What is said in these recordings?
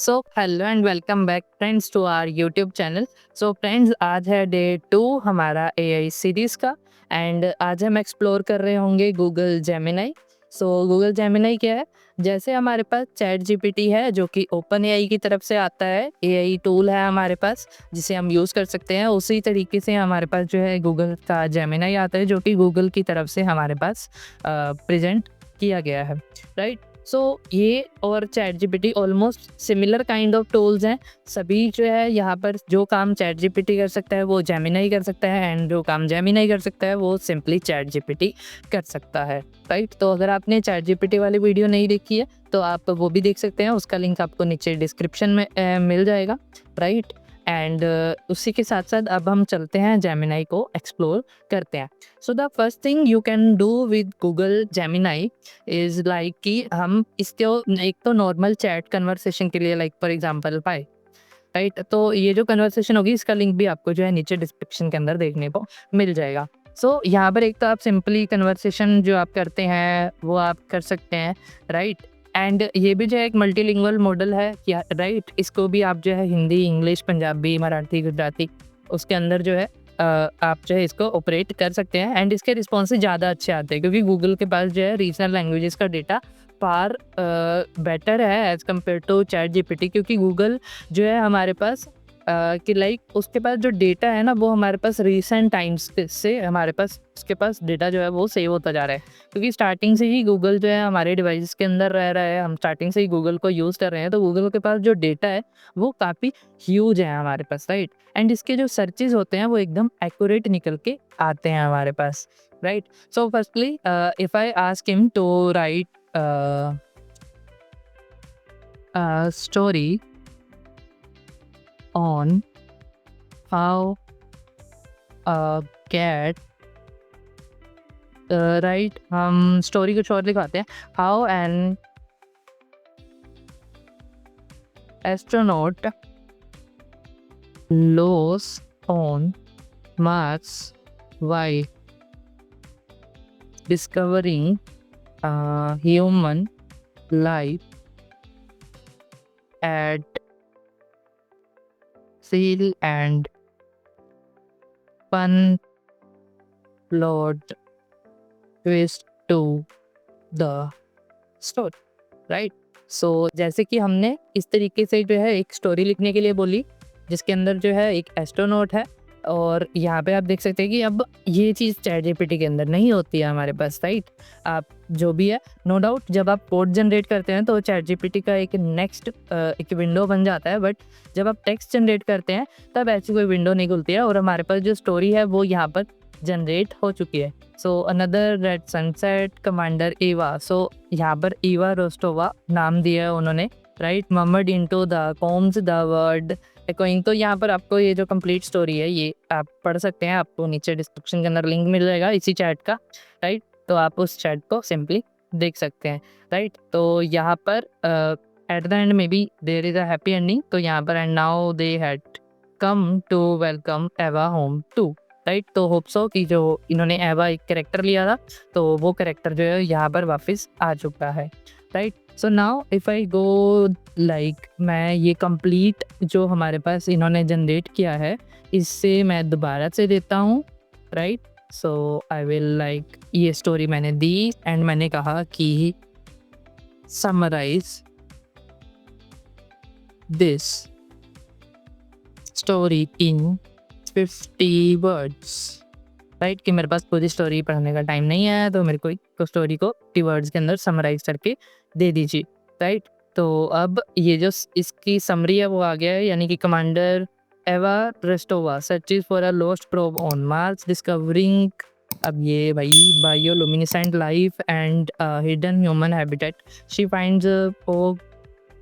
So hello and welcome back friends to our YouTube channel. So friends, आज है day 2 हमारा AI series का and आज हम एक्सप्लोर कर रहे होंगे गूगल जेमिनाई। सो गूगल जेमिनाई क्या है? जैसे हमारे पास चैट जीपीटी है जो कि ओपन एआई की तरफ से आता है, एआई टूल है हमारे पास जिसे हम यूज़ कर सकते हैं। उसी तरीके से हमारे पास जो है गूगल का जेमिनाई आता है जो कि गूगल की तरफ से हमारे पास प्रेजेंट किया गया है, राइट। सो ये और chat GPT almost similar kind of tools हैं। सभी जो है यहाँ पर जो काम चैट जीपीटी कर सकता है वो जेमिनाई कर सकता है, एंड जो काम जेमिनाई कर सकता है वो सिंपली चैट जीपीटी कर सकता है, राइट। तो अगर आपने चैट जीपीटी वाली वीडियो नहीं देखी है तो आप वो भी देख सकते हैं, उसका लिंक आपको नीचे डिस्क्रिप्शन में मिल जाएगा, राइट। एंड उसी के साथ साथ अब हम चलते हैं जेमिनाई को एक्सप्लोर करते हैं। So the first thing you can do with Google Gemini is like कि हम इसको एक तो नॉर्मल चैट कन्वर्सेशन के लिए लाइक फॉर एग्जांपल पाए, राइट। तो ये जो कन्वर्सेशन होगी इसका लिंक भी आपको जो है नीचे डिस्क्रिप्शन के अंदर देखने को मिल जाएगा। सो यहाँ पर एक तो आप सिंपली कन्वर्सेशन जो आप करते हैं वो आप कर सकते हैं, राइट। एंड ये भी जो है एक मल्टीलिंगुअल मॉडल है क्या, राइट। इसको भी आप जो है हिंदी, इंग्लिश, पंजाबी, मराठी, गुजराती उसके अंदर जो है आप जो है इसको ऑपरेट कर सकते हैं। एंड इसके रिस्पॉन्सेज ज़्यादा अच्छे आते हैं क्योंकि गूगल के पास जो है रीजनल लैंग्वेजेस का डेटा फार बेटर है as compared to chat GPT, क्योंकि गूगल जो है हमारे पास कि लाइक उसके पास जो डेटा है ना वो हमारे पास रिसेंट टाइम्स से हमारे पास उसके पास डेटा जो है वो सेव होता जा रहा है, क्योंकि स्टार्टिंग से ही गूगल जो है हमारे डिवाइस के अंदर रह रहा है, हम स्टार्टिंग से ही गूगल को यूज़ कर रहे हैं, तो गूगल के पास जो डेटा है वो काफ़ी ह्यूज है हमारे पास, राइट। एंड इसके जो सर्चेज होते हैं वो एकदम एक्यूरेट निकल के आते हैं हमारे पास, right. So firstly if I ask him to write story on how a cat right, हम स्टोरी कुछ और लिखवाते हैं। How an astronaut lost on Mars while discovering human life at seal and fun plot twist to the story, right. So जैसे कि हमने इस तरीके से जो है एक स्टोरी लिखने के लिए बोली जिसके अंदर जो है एक एस्ट्रोनॉट है, और यहाँ पे आप देख सकते हैं कि अब ये चीज़ चैट जीपीटी के अंदर नहीं होती है हमारे पास, राइट। आप जो भी है नो डाउट जब आप कोड जनरेट करते हैं तो चैट जीपीटी का एक नेक्स्ट एक विंडो बन जाता है, बट जब आप टेक्स्ट जनरेट करते हैं तब ऐसी कोई विंडो नहीं खुलती है, और हमारे पास जो स्टोरी है वो यहाँ पर जनरेट हो चुकी है। So another red sunset commander Eva, so यहाँ पर ईवा रोस्टोवा नाम दिया है उन्होंने, राइट। ममड into the comms the word echoing, तो यहाँ पर आपको ये जो कंप्लीट स्टोरी है ये आप पढ़ सकते हैं, आपको नीचे डिस्क्रिप्शन के अंदर लिंक मिल जाएगा इसी चैट का, राइट। तो आप उस चैट को सिंपली देख सकते हैं, राइट। तो यहाँ पर at the end maybe there is a happy ending, तो यहाँ पर and now they had come to welcome Ava home too, right. तो होप सो कि जो इन्होंने एवा एक कैरेक्टर लिया था तो वो कैरेक्टर जो है यहाँ पर वापस आ चुका है, right. So now if I go like मैं ये कंप्लीट जो हमारे पास इन्होंने जनरेट किया है इससे मैं दोबारा से देता हूँ, right. So I will like ये स्टोरी मैंने दी एंड मैंने कहा कि summarise this story in 50 words, right. कि मेरे पास पूरी स्टोरी पढ़ने का टाइम नहीं है तो मेरे को स्टोरी को 50 वर्ड्स के अंदर समराइज करके दे दीजिए, राइट। तो अब ये जो इसकी समरी है वो आ गया है, यानी कि commander Eva Rostova searches for a lost probe on Mars discovering, अब ये भाई bioluminescent life and hidden human habitat,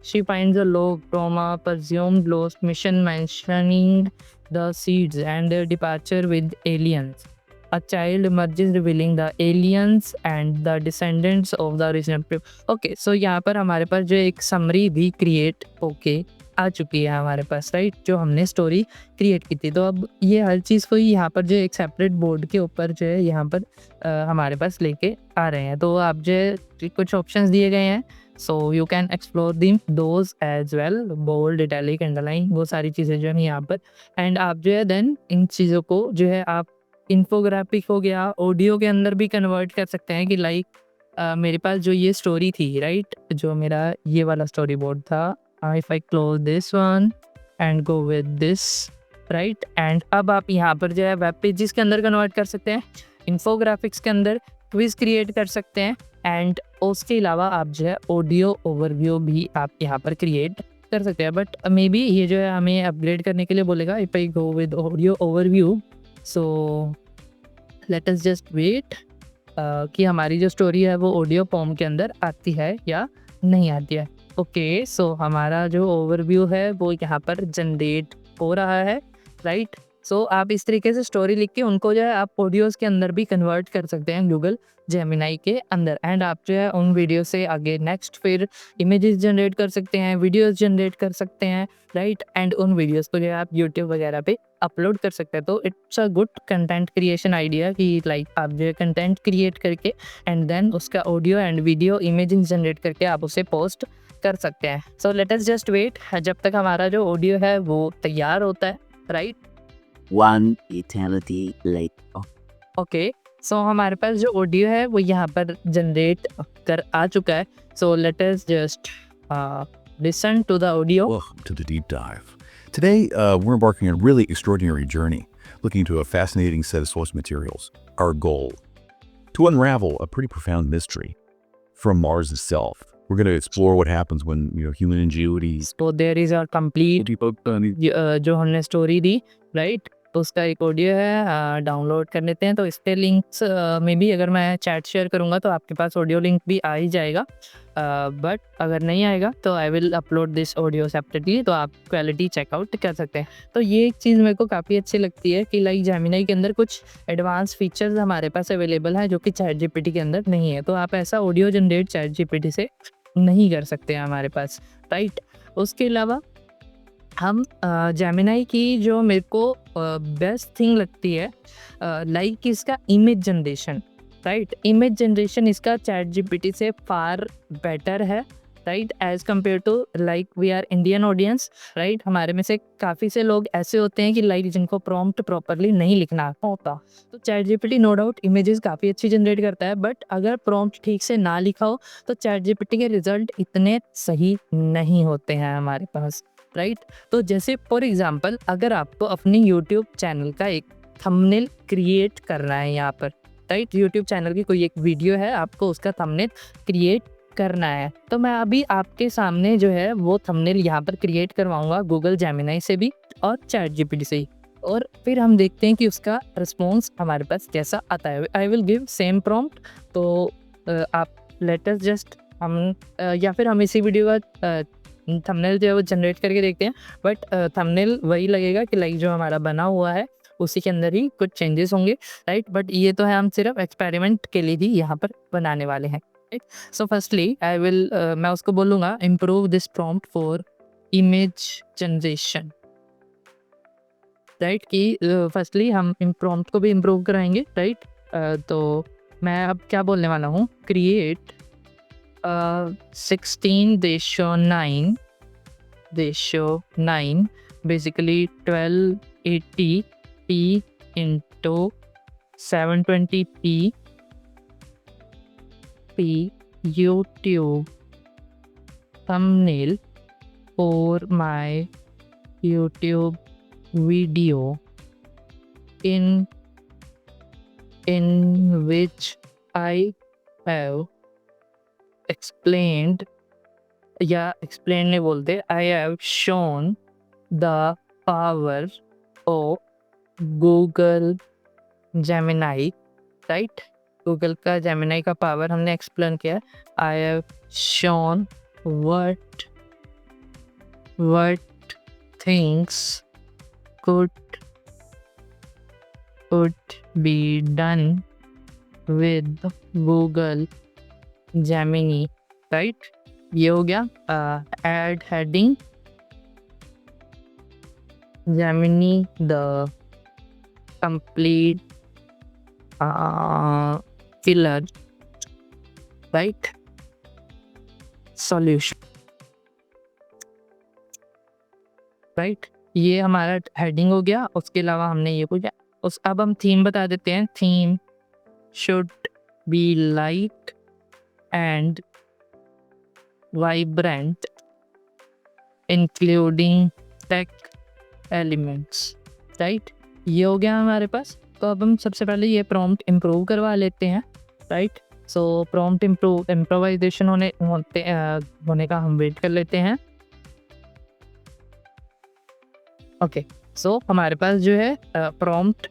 she finds a log from a presumed lost mission mentioning the seeds and their departure with aliens. A child emerges revealing the aliens and the descendants of the original people. Okay, so यहाँ पर हमारे पास जो एक summary भी create होके आ चुकी है हमारे पास, राइट। जो हमने स्टोरी क्रिएट की थी, तो अब ये हर चीज़ को यहाँ पर जो एक सेपरेट बोर्ड के ऊपर जो है यहाँ पर हमारे पास लेके आ रहे हैं। तो आप जो है कुछ ऑप्शंस दिए गए हैं so you can explore the those as well, bold, italic, underline, वो सारी चीज़ें जो है यहाँ पर। एंड आप जो है देन इन चीज़ों को जो है आप इन्फोग्राफिक हो गया, ऑडियो के अंदर भी कन्वर्ट कर सकते हैं कि लाइक मेरे पास जो ये स्टोरी थी, राइट, जो मेरा ये वाला स्टोरी बोर्ड था, if I close this one and go with this, right, and अब आप यहाँ पर जो है वेब पेजेस के अंदर कन्वर्ट कर सकते हैं, इन्फोग्राफिक्स के अंदर क्विज क्रिएट कर सकते हैं, एंड उसके अलावा आप जो है ऑडियो ओवरव्यू भी आप यहाँ पर क्रिएट कर सकते हैं। बट मे बी ये जो है हमें अपग्रेड करने के लिए बोलेगा, if I go with audio overview, so let us just wait कि हमारी जो स्टोरी है वो ऑडियो फॉर्म के अंदर आती है या नहीं आती है। ओके, सो हमारा जो ओवरव्यू है वो यहाँ पर जनरेट हो रहा है, राइट। सो आप इस तरीके से स्टोरी लिख के उनको जो है आप ऑडियोज़ के अंदर भी कन्वर्ट कर सकते हैं गूगल जेमिनी के अंदर, एंड आप जो है उन वीडियो से आगे नेक्स्ट फिर इमेजेस जनरेट कर सकते हैं, वीडियोस जनरेट कर सकते हैं, राइट, एंड उन वीडियोस को जो है आप यूट्यूब वगैरह पे अपलोड कर सकते हैं। तो it's a good content creation idea कि लाइक आप जो है कंटेंट क्रिएट करके एंड देन उसका audio and video images generate करके आप उसे पोस्ट कर सकते हैं। So let us just wait जब तक हमारा जो ऑडियो है वो तैयार होता है, right. One eternity later. Okay, so हमारे पास जो ऑडियो है वो यहाँ पर जनरेट कर आ चुका है। So let us just listen to the audio. Welcome to the deep dive. Today, we're embarking on a really extraordinary journey, looking into a fascinating set of source materials. Our goal, to unravel a pretty profound mystery from Mars itself. We're going to explore what happens when human ingenuity. तो there is a complete जो हमने story दी, right, तो उसका एक audio है, download कर लेते हैं। तो इस पे लिंक्स में भी अगर मैं चैट शेयर करूँगा तो आपके पास ऑडियो लिंक भी आ ही जाएगा, बट अगर नहीं आएगा तो I will upload this audio separately, तो आप क्वालिटी चेकआउट कर सकते हैं। तो ये एक चीज़ मेरे को काफ़ी अच्छी लगती है कि लाइक जेमिनी के अंदर कुछ एडवांस फीचर्स हमारे पास अवेलेबल है जो कि चैट जीपीटी के अंदर नहीं है। तो आप ऐसा ऑडियो जनरेट चैट जीपीटी से नहीं कर सकते हैं हमारे पास, राइट। उसके अलावा हम जेमिनी की जो मेरे को बेस्ट थिंग लगती है लाइक इसका image generation, right, image generation इसका चैट जीपीटी से फार बेटर है, right, as compared to like we are Indian audience, right. हमारे में से काफ़ी से लोग ऐसे होते हैं कि लाइक जिनको प्रॉम्प्ट प्रॉपरली नहीं लिखना होता, तो chat GPT no doubt images काफ़ी अच्छी जनरेट करता है, बट अगर प्रॉम्प्ट ठीक से ना लिखा हो तो चैट जीपीटी के रिजल्ट इतने सही नहीं होते हैं हमारे पास, राइट। तो जैसे फॉर एग्जांपल अगर आपको अपनी यूट्यूब चैनल का एक थंबनेल क्रिएट करना है यहाँ पर, राइट, यूट्यूब चैनल की कोई एक वीडियो है, आपको उसका थंबनेल क्रिएट करना है, तो मैं अभी आपके सामने जो है वो थंबनेल यहाँ पर क्रिएट करवाऊंगा गूगल जेमिनी से भी और चैट जीपीटी से ही, और फिर हम देखते हैं कि उसका रिस्पॉन्स हमारे पास कैसा आता है। आई विल गिव सेम प्रॉम्प्ट, तो आप लेट अस जस्ट हम या फिर हम इसी वीडियो का थंबनेल जो है वो जनरेट करके देखते हैं, बट थंबनेल वही लगेगा कि लाइक जो हमारा बना हुआ है उसी के अंदर ही कुछ चेंजेस होंगे, राइट। बट ये तो है हम सिर्फ एक्सपेरिमेंट के लिए ही यहाँ पर बनाने वाले हैं, right. So firstly I will मैं उसको बोलूँगा improve this prompt for image generation, right, कि फर्स्टली हम प्रॉम्प्ट को भी इम्प्रूव कराएंगे, राइट। तो मैं अब क्या बोलने वाला हूँ, create 16:9 basically 1280p into 720p YouTube thumbnail for my YouTube video in which I have explained नहीं बोलते, I have shown the power of Google Gemini, right? Google का जेमिनी का पावर हमने एक्सप्लेन किया। I have shown what things could be done with Google Gemini, right? ये हो गया। Add heading Gemini the complete killer, right? Solution, right. ये हमारा heading हो गया। उसके अलावा हमने ये पूछा, अब हम थीम बता देते हैं। Theme should be light and vibrant including tech elements, right. ये हो गया हमारे पास। तो अब हम सबसे पहले ये प्रॉम्प्ट इम्प्रूव करवा लेते हैं, राइट। सो प्रॉम्प्ट इम्प्रोवाइजेशन होने का हम वेट कर लेते हैं। ओके, सो हमारे पास जो है प्रॉम्प्ट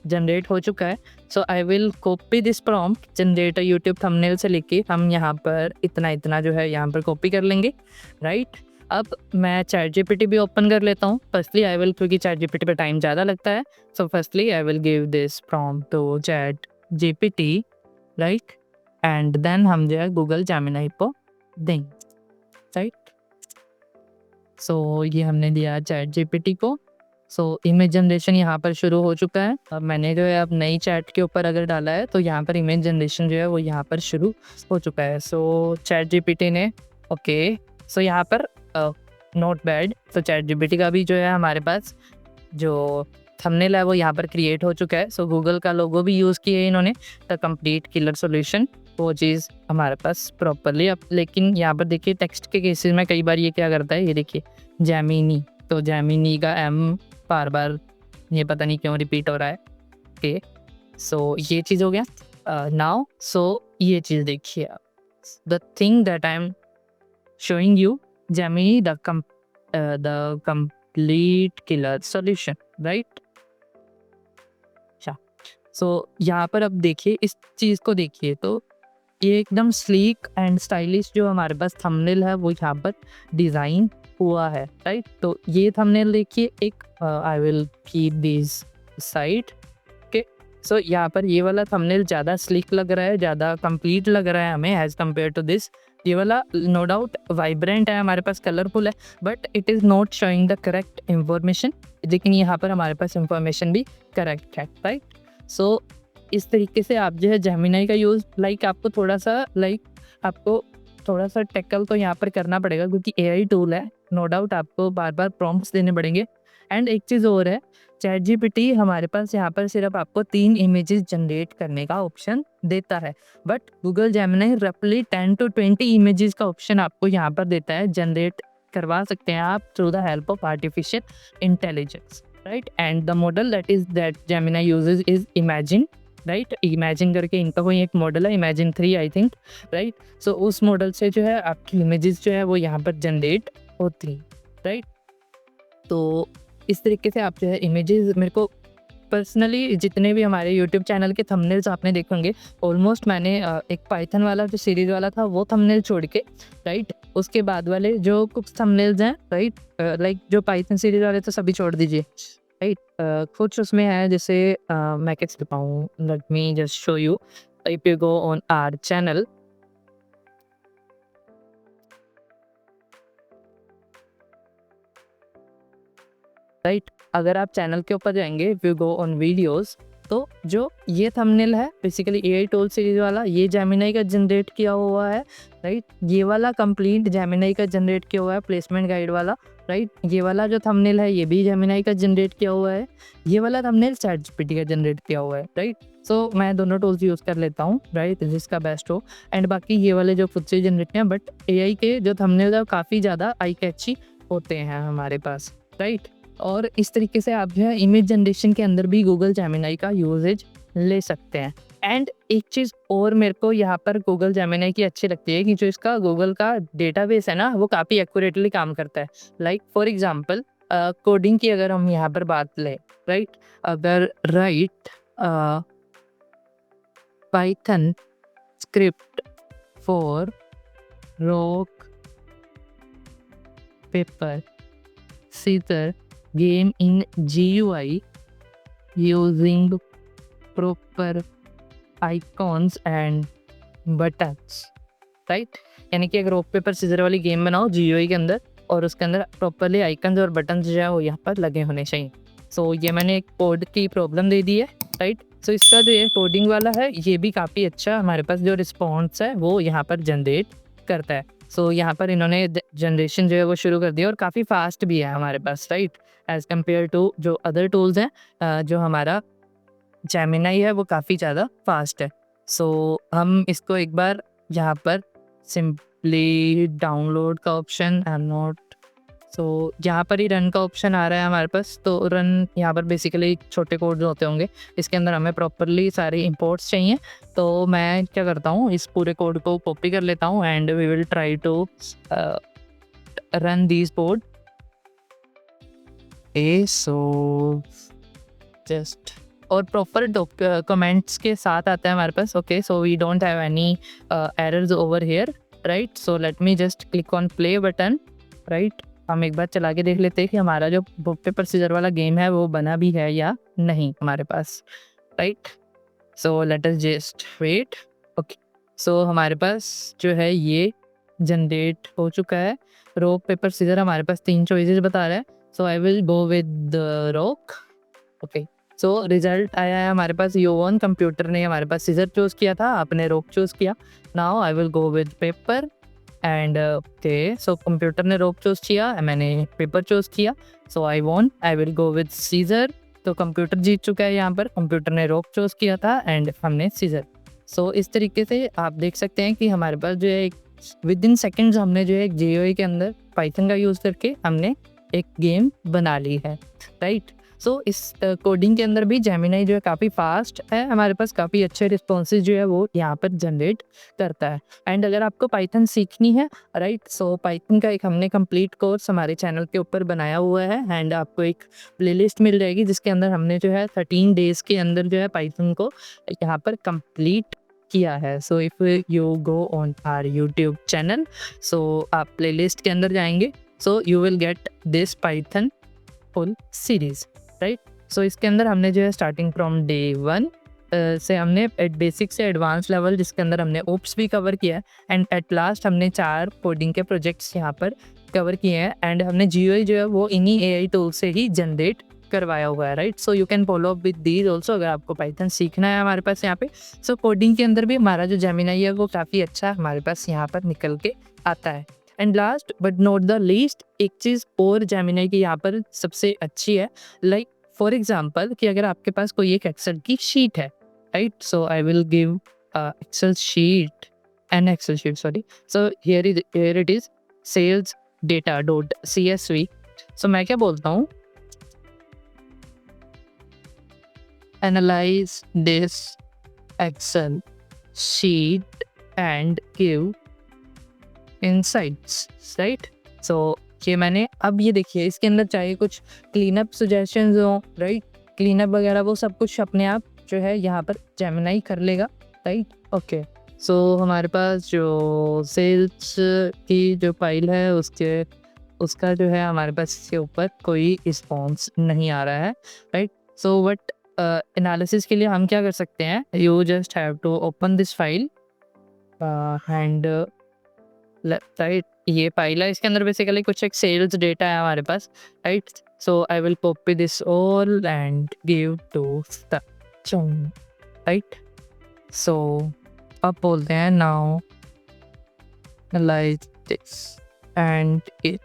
जनरेट हो चुका है। So I will copy this prompt generate YouTube thumbnail से लेके हम यहाँ पर इतना जो है यहाँ पर कॉपी कर लेंगे, राइट। अब मैं चैट जीपीटी भी ओपन कर लेता हूँ। फर्स्टली आई विल, क्योंकि चैट जीपीटी पे टाइम ज़्यादा लगता है, so firstly I will give this prompt to chat GPT, right. And then हम जो है गूगल जेमिनी को देंगे, राइट। सो ये हमने दिया चैट जीपीटी को। सो इमेज जनरेशन यहाँ पर शुरू हो चुका है। अब मैंने जो है अब नई चैट के ऊपर अगर डाला है तो यहाँ पर इमेज जनरेशन जो है वो यहाँ पर शुरू हो चुका है। सो चैट जीपीटी ने ओके, सो यहाँ पर नॉट बैड। तो चैट जीपीटी का भी जो है हमारे पास जो थंबनेल है वो यहाँ पर क्रिएट हो चुका है। सो गूगल का लोगो भी यूज़ किया है इन्होंने, द कंप्लीट किलर सॉल्यूशन, वो चीज़ हमारे पास प्रॉपरली। अब लेकिन यहाँ पर देखिए टेक्स्ट के केसेस में कई बार ये क्या करता है, ये देखिए जेमिनी, तो जेमिनी का एम बार बार ये पता नहीं क्यों रिपीट हो रहा है। ओके, सो ये चीज़ हो गया। नाउ सो ये चीज़ देखिए आप, the thing that I am showing you, Gemini the complete killer solution, right. So यहाँ पर अब देखिए इस चीज़ को देखिए, तो ये एकदम स्लीक एंड स्टाइलिश जो हमारे पास थंबनेल है वो यहाँ पर डिज़ाइन हुआ है, राइट। तो ये थंबनेल देखिए एक, I will keep this side, okay. So यहाँ पर ये वाला थंबनेल ज़्यादा स्लीक लग रहा है, ज़्यादा कंप्लीट लग रहा है हमें एज़ कम्पेयर टू दिस। ये वाला नो डाउट वाइब्रेंट है, हमारे पास कलरफुल है, but it is not showing the correct information. लेकिन यहाँ पर हमारे पास इंफॉर्मेशन भी करेक्ट है, राइट। सो इस तरीके से आप जो है जेमिनी का यूज़ आपको थोड़ा सा टैकल तो यहाँ पर करना पड़ेगा, क्योंकि एआई टूल है, नो डाउट आपको बार बार प्रॉम्प्ट्स देने पड़ेंगे। एंड एक चीज़ और है, चैट जीपीटी हमारे पास यहाँ पर सिर्फ आपको 3 इमेजेस जनरेट करने का ऑप्शन देता है, बट गूगल जेमिनी रफली 10 to 20 इमेजेस का ऑप्शन आपको यहाँ पर देता है, जनरेट करवा सकते हैं आप through the help of artificial intelligence, right. And the model that Gemini uses is imagine, right. Imagine करके इनका कोई एक मॉडल है, इमेजिन 3 आई थिंक, राइट। सो उस मॉडल से जो है आपकी इमेजेस जो है वो यहाँ पर जनरेट होती हैं, राइट। तो इस तरीके से आप जो है इमेजेस, मेरे को पर्सनली जितने भी हमारे यूट्यूब चैनल के थंबनेल्स आपने देखेंगे, ऑलमोस्ट मैंने एक पाइथन वाला जो सीरीज़ वाला था वो थंबनेल छोड़ के, राइट, उसके बाद वाले जो कुछ थंबनेल्स हैं, राइट, लाइक जो पाइथन सीरीज़ वाले तो सभी छोड़ दीजिए, राइट। कुछ उसमें है जैसे मैं कैसे बताऊँ, let me just show you. If you go on our channel, right, अगर आप चैनल के ऊपर जाएंगे, if you go on videos, तो जो ये थंबनेल है बेसिकली एआई टूल सीरीज वाला, ये जेमिनी का जनरेट किया हुआ है, राइट। ये वाला कंप्लीट जेमिनी का जनरेट किया हुआ है, प्लेसमेंट गाइड वाला, राइट। ये वाला जो थंबनेल है ये भी जेमिनी का जनरेट किया हुआ है, ये वाला थंबनेल चैट जीपीटी का जनरेट किया हुआ है, राइट। सो मैं दोनों टूल्स यूज़ कर लेता हूँ, राइट, जिसका बेस्ट हो। एंड बाकी ये वाले जो खुद से जनरेट हैं, बट एआई के जो थंबनेल है काफ़ी ज़्यादा आई कैची होते हैं हमारे पास, राइट। और इस तरीके से आप जो है इमेज जनरेशन के अंदर भी गूगल जेमिनी का यूजेज ले सकते हैं। एंड एक चीज़ और मेरे को यहाँ पर गूगल जेमिनी की अच्छी लगती है कि जो इसका गूगल का डेटाबेस है ना, वो काफ़ी एक्यूरेटली काम करता है। लाइक फॉर एग्जांपल कोडिंग की अगर हम यहाँ पर बात लें, राइट, अगर write Python script for rock paper scissor game in GUI using proper icons and buttons, right. यानी कि अगर रॉक पेपर सीजर वाली गेम बनाओ GUI के अंदर, और उसके अंदर प्रॉपरली आइकन्स और बटन्स जो है वो यहाँ पर लगे होने चाहिए। सो ये मैंने एक कोड की प्रॉब्लम दे दी है, राइट। सो इसका जो ये कोडिंग वाला है ये भी काफ़ी अच्छा हमारे पास जो रिस्पॉन्स है वो यहाँ पर जनरेट करता है, सो यहाँ पर इन्होंने जनरेशन जो है वो शुरू कर दिया और काफ़ी फास्ट भी है हमारे पास, राइट, एज़ कम्पेयर टू जो अदर टूल्स हैं। जो हमारा जेमिनाई है वो काफ़ी ज़्यादा फास्ट है। सो हम इसको एक बार यहाँ पर सिंपली डाउनलोड का ऑप्शन आई एम नॉट, सो यहाँ पर ही रन का ऑप्शन आ रहा है हमारे पास। तो रन यहाँ पर बेसिकली छोटे कोड जो होते होंगे, इसके अंदर हमें प्रॉपरली सारे इंपोर्ट्स चाहिए। तो मैं क्या करता हूँ, इस पूरे कोड को कॉपी कर लेता हूँ and we will try to run this code. So just और प्रॉपर कमेंट्स के साथ आता है हमारे पास। Okay, so we don't have any errors over here, right. So let me just click on play button, right. हम एक बार चला के देख लेते हैं कि हमारा जो बुक पेपर सीजर वाला गेम है वो बना भी है या नहीं हमारे पास, right. So let us just wait. Okay, so हमारे पास जो है ये जनरेट हो चुका है। रॉक पेपर सीजर हमारे पास 3 चॉइसेस बता रहा है। So I will go with rock. Okay, so result आया है हमारे पास यू वन। कंप्यूटर ने हमारे पास सीजर चूज़ किया था, आपने रॉक चूज़ किया। Now I will go with paper and okay, so computer ने रॉक चूज़ किया, मैंने पेपर चूज़ किया। So I want, I will go with scissor. तो कंप्यूटर जीत चुका है यहाँ पर, कंप्यूटर ने रॉक चूज़ किया था एंड हमने सीजर। सो इस तरीके से आप देख सकते हैं कि हमारे पास जो है विद इन सेकेंड्स हमने जो है एक GUI के अंदर पाइथन का यूज़ करके हमने एक गेम बना ली है, राइट। सो इस कोडिंग के अंदर भी जेमिनाई जो है काफ़ी फास्ट है, हमारे पास काफ़ी अच्छे रिस्पॉन्सेज जो है वो यहाँ पर जनरेट करता है। एंड अगर आपको पाइथन सीखनी है, राइट, सो पाइथन का एक हमने कंप्लीट कोर्स हमारे चैनल के ऊपर बनाया हुआ है एंड आपको एक प्लेलिस्ट मिल जाएगी जिसके अंदर हमने जो है 13 डेज़ के अंदर जो है पाइथन को यहाँ पर कंप्लीट किया है। So if you go on our YouTube channel, so आप प्लेलिस्ट के अंदर जाएंगे, so you will get this Python full series, right. So इसके अंदर हमने जो है स्टार्टिंग फ्रॉम डे 1 से हमने बेसिक से एडवांस लेवल जिसके अंदर हमने ओप्स भी कवर किया है एंड एट लास्ट हमने 4 कोडिंग के प्रोजेक्ट्स यहाँ पर कवर किए हैं एंड हमने GUI जो है वो इन्हीं AI टूल से ही जनरेट करवाया हुआ है, right. So you can follow up with these also अगर आपको पाइथन सीखना है हमारे पास यहाँ पे। सो कोडिंग के अंदर भी हमारा जो जेमिनाई है वो काफ़ी अच्छा हमारे पास यहाँ पर निकल के आता है। And last but not the least, एक चीज़ और जेमिनाई की यहाँ पर सबसे अच्छी है, लाइक फॉर एग्जाम्पल कि अगर आपके पास कोई एक एक्सेल की शीट है, right. So I will give Excel sheet an Excel sheet, sorry. So here it is sales data dot CSV। सो मैं क्या बोलता हूँ, analyze this Excel sheet and give insights, right? So ये मैंने अब ये देखिए इसके अंदर चाहे कुछ क्लीन अप सजेशंस हो, राइट, क्लीन अप वगैरह वो सब कुछ अपने आप जो है यहाँ पर जेमिनाई कर लेगा, राइट। ओके, सो हमारे पास जो सेल्स की जो फाइल है उसका जो है हमारे पास इसके ऊपर कोई रिस्पॉन्स नहीं आ रहा है, राइट। सो वट एनालिसिस के लिए हम क्या कर सकते हैं, you just have to open this file and right, ये फाइल है, इसके अंदर बेसिकली कुछ एक सेल्स डेटा है हमारे पास, right. So I will copy this all and give to right. So अब बोलते हैं now analyze this and it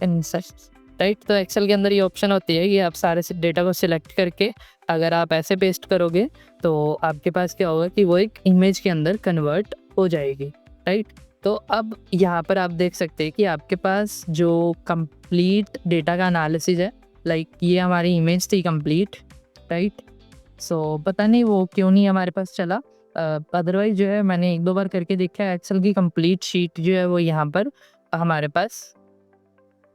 insights, right. तो एक्सेल के अंदर ये ऑप्शन होती है कि आप सारे डेटा को सिलेक्ट करके अगर आप ऐसे पेस्ट करोगे तो आपके पास क्या होगा कि वो एक इमेज के अंदर कन्वर्ट हो जाएगी, राइट। तो अब यहाँ पर आप देख सकते हैं कि आपके पास जो कंप्लीट डेटा का एनालिसिस है, लाइक ये हमारी इमेज थी कंप्लीट, राइट। सो पता नहीं वो क्यों नहीं हमारे पास चला, अदरवाइज जो है मैंने 1-2 बार करके देखा है, एक्सेल की कंप्लीट शीट जो है वो यहाँ पर हमारे पास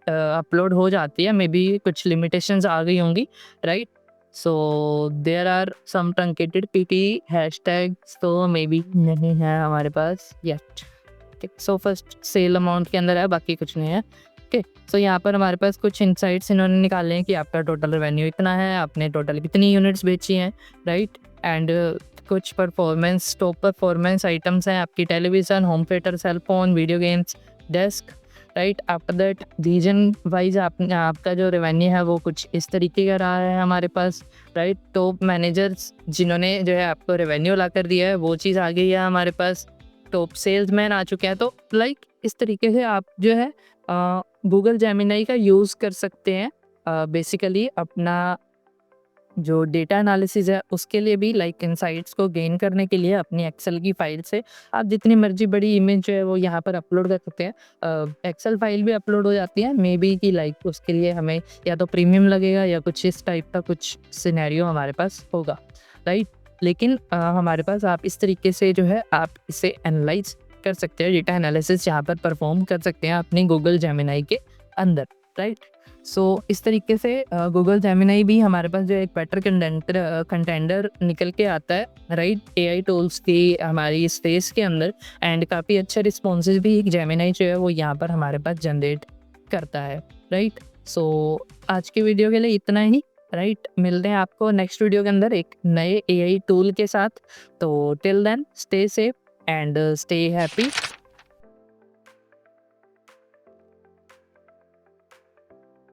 अपलोड हो जाती है। मे बी कुछ लिमिटेशंस आ गई होंगी, right. So there are some truncated PT hashtags, तो मे बी नहीं है हमारे पास yet. So first sale amount के अंदर है, बाकी कुछ नहीं है। ओके, सो यहाँ पर हमारे पास कुछ इनसाइट्स इन्होंने निकाले हैं कि आपका टोटल रेवेन्यू इतना है, आपने टोटल कितनी यूनिट्स बेची हैं, राइट। एंड कुछ परफॉर्मेंस टॉप परफॉर्मेंस आइटम्स हैं, आपकी television, home theatre, cell phone, video games, desk, right. After that region wise आपका जो रेवेन्यू है वो कुछ इस तरीके का रहा है हमारे पास, राइट। टॉप मैनेजर्स जिन्होंने जो है आपको रेवेन्यू ला कर दिया है वो चीज़ आ गई है हमारे पास, टॉप सेल्समैन आ चुके हैं। तो लाइक इस तरीके से आप जो है गूगल जेमिनी का यूज़ कर सकते हैं बेसिकली अपना जो डेटा एनालिसिस है उसके लिए भी, लाइक इनसाइट्स को गेन करने के लिए अपनी एक्सेल की फाइल से आप जितनी मर्जी बड़ी इमेज जो है वो यहाँ पर अपलोड कर सकते हैं। एक्सेल फाइल भी अपलोड हो जाती है, मे बी कि लाइक उसके लिए हमें या तो प्रीमियम लगेगा या कुछ इस टाइप का कुछ सिनेरियो हमारे पास होगा, राइट। लेकिन हमारे पास आप इस तरीके से जो है आप इसे एनालाइज कर सकते हैं, डेटा एनालिसिस यहाँ पर परफॉर्म कर सकते हैं अपनी गूगल जेमिनी के अंदर, राइट। सो इस तरीके से गूगल जेमिनी भी हमारे पास जो एक बेटर कंटेंडर निकल के आता है, राइट, एआई टूल्स की हमारी स्पेस के अंदर। एंड काफ़ी अच्छा रिस्पॉन्सेज भी जेमिनी जो है वो यहाँ पर हमारे पास जनरेट करता है, राइट। सो आज की वीडियो के लिए इतना ही, राइट। मिलते हैं आपको नेक्स्ट वीडियो के अंदर एक नए एआई टूल के साथ। तो till then stay safe and stay happy.